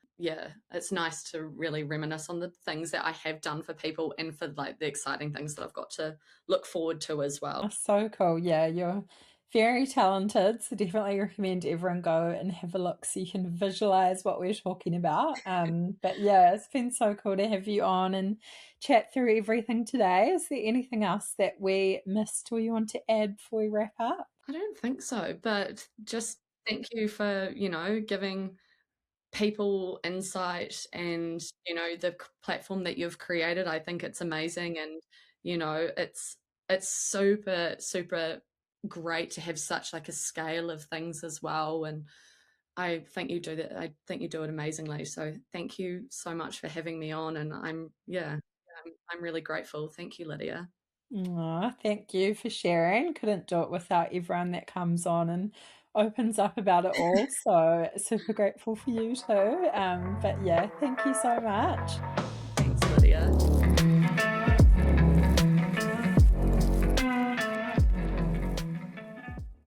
really reminisce on the things that I have done for people and for like the exciting things that I've got to look forward to as well. Oh, so cool. Yeah, you're very talented. So definitely recommend everyone go and have a look so you can visualize what we're talking about. But yeah, it's been so cool to have you on and chat through everything today. Is there anything else that we missed or you want to add before we wrap up? I don't think so, but just thank you for, giving people insight and, the platform that you've created. I think it's amazing. And, it's super, super great to have such like a scale of things as well. And I think you do that. I think you do it amazingly. So thank you so much for having me on. And I'm really grateful. Thank you, Lydia. Aw, thank you for sharing. Couldn't do it without everyone that comes on and opens up about it all. So super grateful for you too. But yeah, thank you so much.